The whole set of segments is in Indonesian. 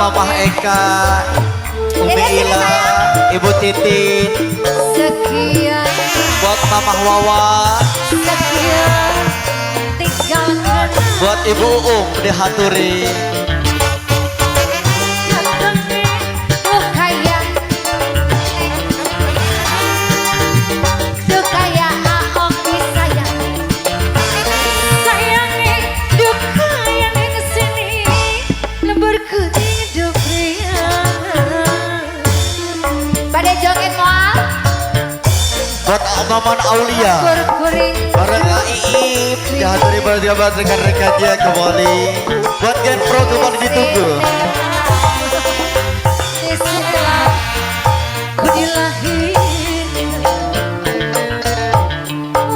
Mamah Eka, Umi Ila, Ibu Titin. Sekian buat Mamah Wawa, sekian tinggalkan buat Ibu di Haturi. Buat Maman Aulia, bareng Iip, dihaturi berjabat rekan-rekannya kembali. Buat Gen Pro kembali ditunggu. Disinilah ku dilahirkan,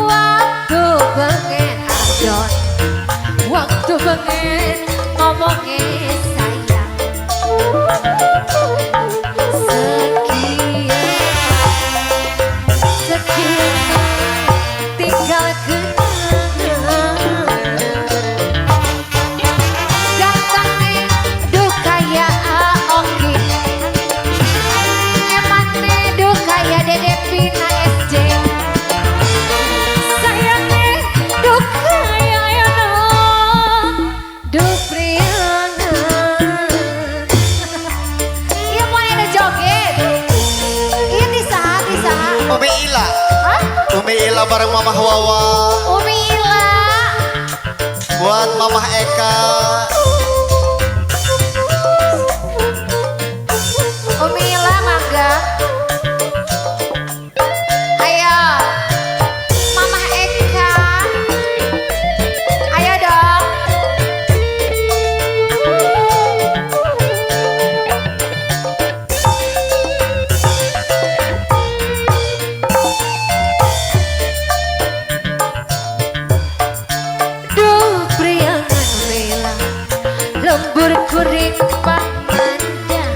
waktu pengen adon, waktu pengen ngomongin sayang. Tinggal kenangan datangnya duka ya oke ematnya duka ya Dede Pina SD sayangnya duka ya Yono Dupriangan iya mau ada joget ini saat Umi Ila, Umi Ila bareng Mamah Wawa. Umi Ila buat Mamah Eka, Umi Ila mangga. Ayo Mamah Eka, ayo dong. Duh priangan bela lembur kuring pamandang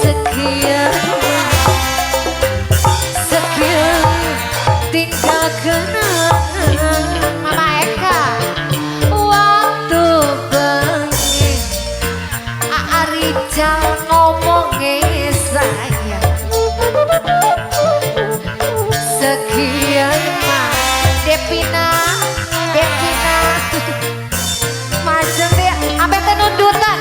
sekian tinggal kenangan Mama Eka waktu bengi Rijal ngomongin saya sekian Devina macam deh, sampai tenundutan